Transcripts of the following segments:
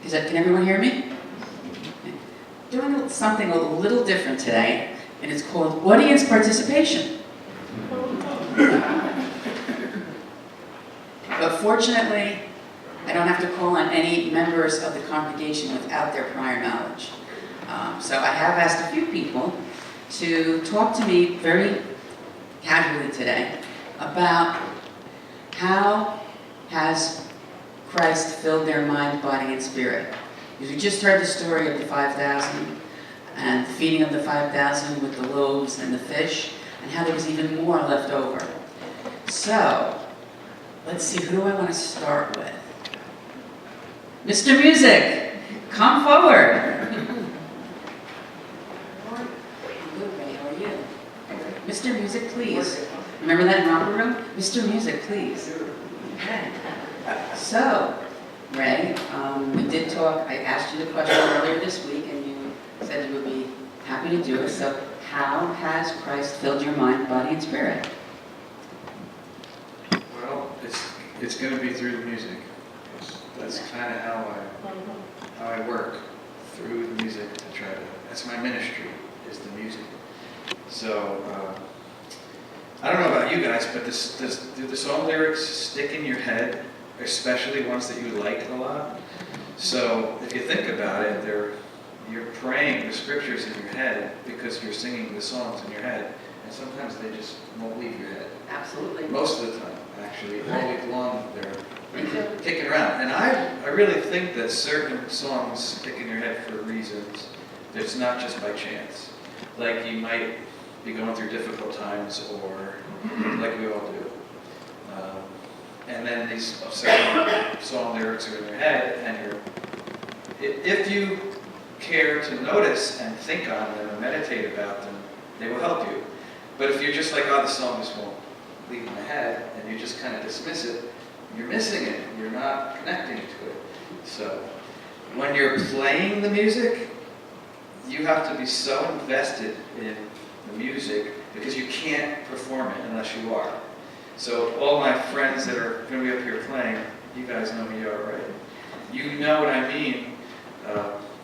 Can everyone hear me? Doing something a little different today, and it's called audience participation. But fortunately, I don't have to call on any members of the congregation without their prior knowledge. So I have asked a few people to talk to me very casually today about how has Christ filled their mind, body, and spirit. Because we just heard the story of the 5,000 and the feeding of the 5,000 with the loaves and the fish, and how there was even more left over. So, let's see, who do I want to start with? Mr. Music, come forward. Good, Ray, how are you? Mr. Music, please. Remember that romper room? Mr. Music, please. Okay. So, Ray, we did talk, I asked you the question earlier this week, and you said you would be happy to do it. So, how has Christ filled your mind, body, and spirit? Well, it's going to be through the music. That's kind of how I work, through the music to try to. That's my ministry, is the music. So I don't know about you guys, but do the song lyrics stick in your head, especially ones that you like a lot? So if you think about it, you're praying the scriptures in your head because you're singing the songs in your head, and sometimes they just won't leave your head. Absolutely. Most of the time, actually, all week long, they're kicking around. And I really think that certain songs stick in your head for reasons. It's not just by chance. Like you might be going through difficult times, or like we all do. And then these certain song lyrics are in your head, and if you care to notice and think on them and meditate about them, they will help you. But if you're just like, oh, the song just won't leave my head, and you just kind of dismiss it, you're missing it. You're not connecting to it. So when you're playing the music, you have to be so invested in the music because you can't perform it unless you are. So all my friends that are going to be up here playing, you guys know me already. You know what I mean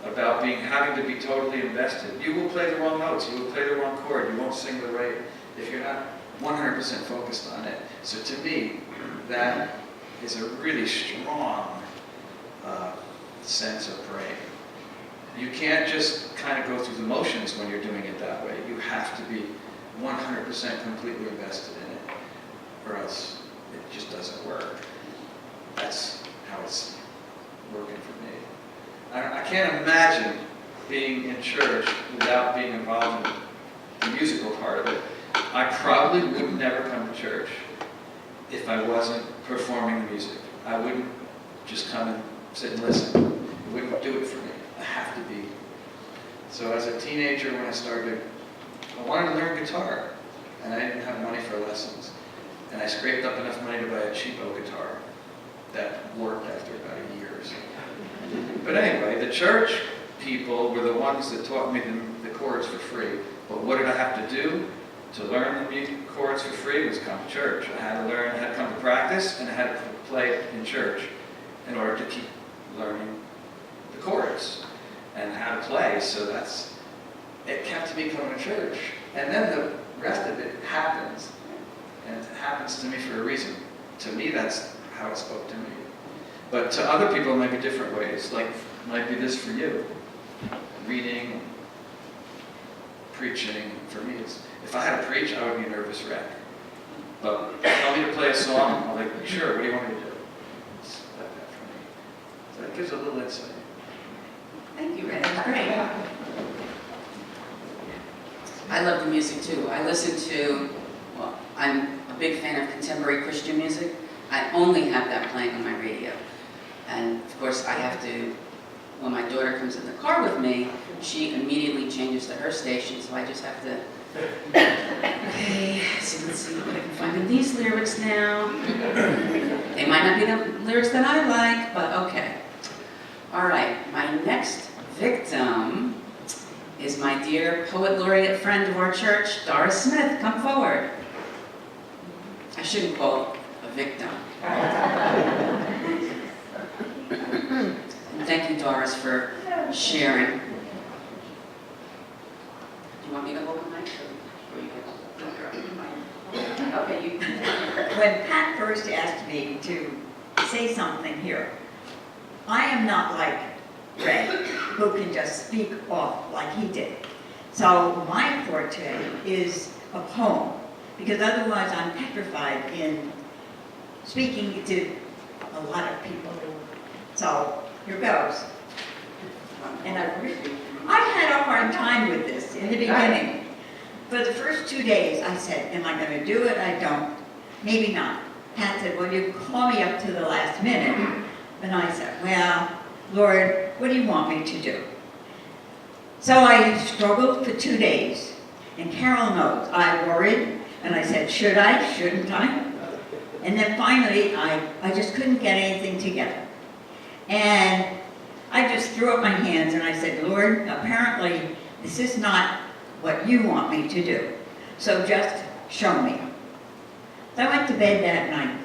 about having to be totally invested. You will play the wrong notes. You will play the wrong chord. You won't sing the right if you're not 100% focused on it. So to me, that is a really strong sense of praying. You can't just kind of go through the motions when you're doing it that way. You have to be 100% completely invested in it, or else it just doesn't work. That's how it's working for me. I can't imagine being in church without being involved in the musical part of it. I probably would never come to church if I wasn't performing the music. I wouldn't just come and sit and listen. It wouldn't do it for me. I have to be. So as a teenager, when I wanted to learn guitar, and I didn't have money for lessons. And I scraped up enough money to buy a cheapo guitar that worked after about a year or so. But anyway, the church people were the ones that taught me the chords for free. But what did I have to do to learn the chords for free? Was come to church. I had to come to practice, and I had to play in church in order to keep learning the chords and how to play. So it kept me coming to church. And then the rest of it happens. And it happens to me for a reason. To me, that's how it spoke to me. But to other people, it might be different ways. Like, might be this for you. Reading, preaching. For me, if I had to preach, I would be a nervous wreck. But tell me to play a song, I'm like, sure, what do you want me to do? It's like that for me. So that gives a little insight. Thank you, Ray. That's great. I love the music too. I listen to, I'm a big fan of contemporary Christian music. I only have that playing on my radio. And of course I have to, when my daughter comes in the car with me, she immediately changes to her station, so I just have to, okay, so let's see what I can find in these lyrics now. They might not be the lyrics that I like, but okay. All right, my next victim is my dear poet laureate friend of our church, Doris Smith. Come forward. I shouldn't call a victim. thank you, Doris, for sharing. Do you want me to hold the mic, or you can? Okay, you. When Pat first asked me to say something here, I am not like Ray, who can just speak off like he did. So my forte is a poem, because otherwise I'm petrified in speaking to a lot of people. So here goes. And I had a hard time with this in the beginning. For the first 2 days, I said, am I going to do it? I don't. Maybe not. Pat said, well, you call me up to the last minute. And I said, well, Lord, what do you want me to do? So I struggled for 2 days. And Carol knows, I worried, and I said, should I, shouldn't I? And then finally, I just couldn't get anything together. And I just threw up my hands and I said, Lord, apparently this is not what you want me to do. So just show me. So I went to bed that night.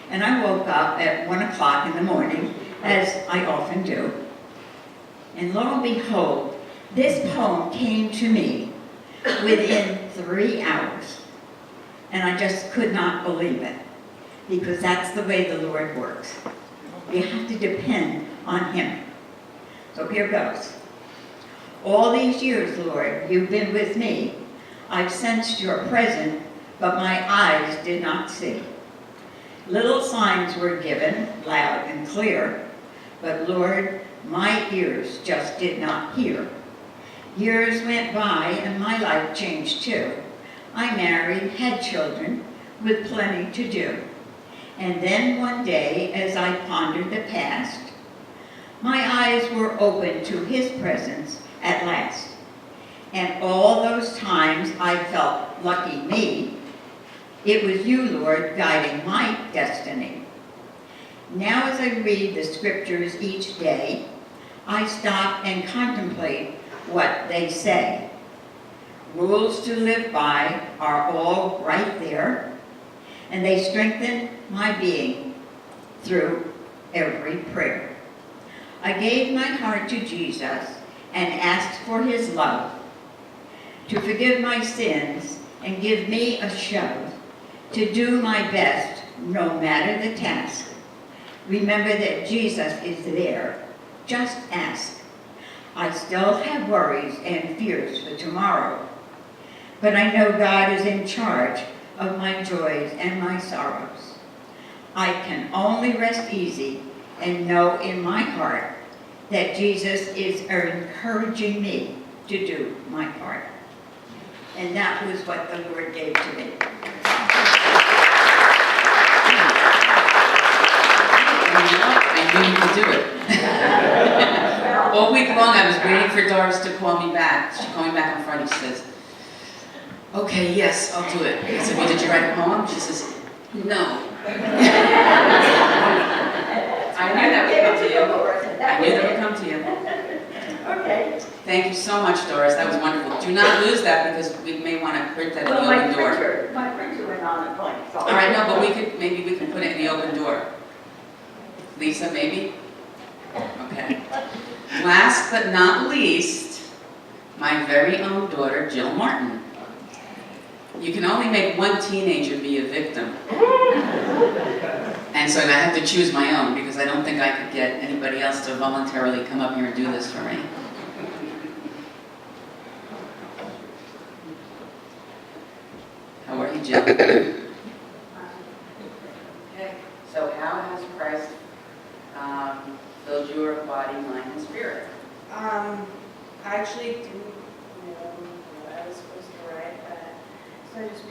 And I woke up at 1 o'clock in the morning, as I often do. And lo and behold, this poem came to me within 3 hours. And I just could not believe it, because that's the way the Lord works. You have to depend on Him. So here goes. All these years, Lord, you've been with me. I've sensed your presence, but my eyes did not see. Little signs were given, loud and clear, but Lord, my ears just did not hear. Years went by and my life changed too. I married, had children, with plenty to do. And then one day, as I pondered the past, my eyes were open to His presence at last. And all those times I felt lucky me, it was you, Lord, guiding my destiny. Now as I read the scriptures each day, I stop and contemplate what they say. Rules to live by are all right there, and they strengthen my being through every prayer. I gave my heart to Jesus and asked for His love to forgive my sins and give me a shove to do my best no matter the task. Remember that Jesus is there. Just ask. I still have worries and fears for tomorrow, but I know God is in charge of my joys and my sorrows. I can only rest easy and know in my heart that Jesus is encouraging me to do my part. And that was what the Lord gave to me. I knew you could do it. All week long I was waiting for Doris to call me back. She called me back on Friday. She says, okay, yes, I'll do it. I said, well, did you write a poem? She says, no. I knew that would come to you. I knew that would come to you. Okay. Thank you so much, Doris. That was wonderful. Do not lose that, because we may want to print that in the open door. My printer went on a blank. So All right, no, but maybe we can put it in the open door. Lisa, maybe? Okay. Last but not least, my very own daughter, Jill Martin. You can only make one teenager be a victim. And so I have to choose my own, because I don't think I could get anybody else to voluntarily come up here and do this for me. How are you, Jill? Okay. So how has Christ filled your body, mind, and spirit? I actually didn't know what I was supposed to write, but so I just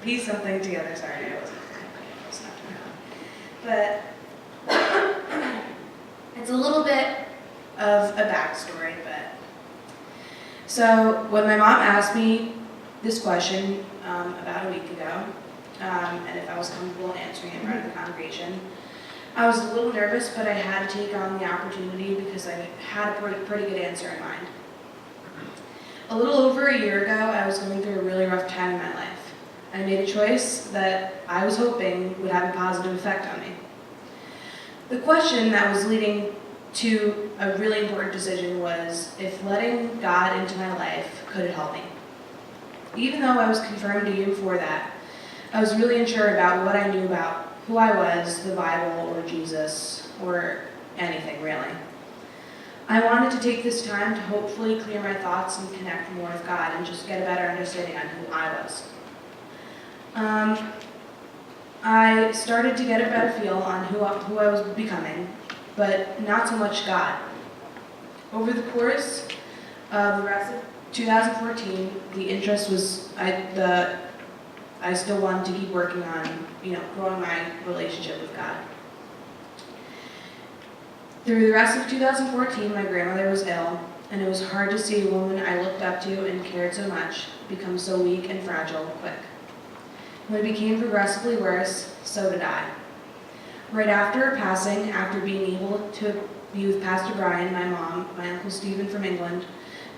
pieced something together. Sorry, I wasn't but it's a little bit of a backstory. But so when my mom asked me this question about a week ago, and if I was comfortable answering it in front of the congregation, I was a little nervous, but I had to take on the opportunity because I had a pretty good answer in mind. A little over a year ago, I was going through a really rough time in my life. I made a choice that I was hoping would have a positive effect on me. The question that was leading to a really important decision was if letting God into my life could help me. Even though I was confirmed to you before that, I was really unsure about what I knew about who I was, the Bible, or Jesus, or anything really. I wanted to take this time to hopefully clear my thoughts and connect more with God and just get a better understanding on who I was. I started to get a better feel on who I was becoming, but not so much God. Over the course of the rest of 2014, the interest was, I still wanted to keep working on, growing my relationship with God. Through the rest of 2014, my grandmother was ill, and it was hard to see a woman I looked up to and cared so much become so weak and fragile quick. When it became progressively worse, so did I. Right after her passing, after being able to be with Pastor Brian, my mom, my Uncle Stephen from England,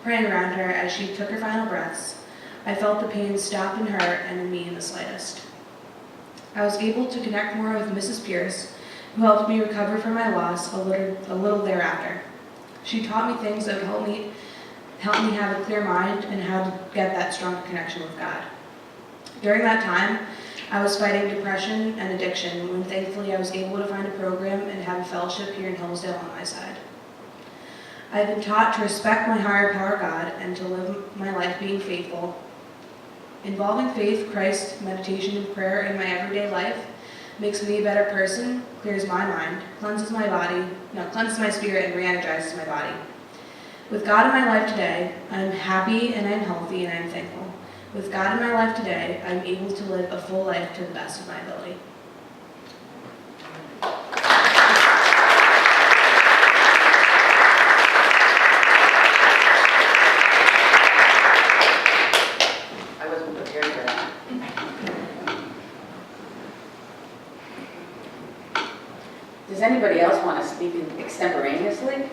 praying around her as she took her final breaths, I felt the pain stop in her and in me in the slightest. I was able to connect more with Mrs. Pierce, who helped me recover from my loss a little thereafter. She taught me things that would help me have a clear mind and how to get that stronger connection with God. During that time, I was fighting depression and addiction when thankfully I was able to find a program and have a fellowship here in Hillsdale on my side. I have been taught to respect my higher power God and to live my life being faithful. Involving faith, Christ, meditation, and prayer in my everyday life makes me a better person, clears my mind, cleanses my spirit, and re-energizes my body. With God in my life today, I am happy and I am healthy and I am thankful. With God in my life today, I am able to live a full life to the best of my ability. I wasn't prepared for that. Does anybody else want to speak extemporaneously?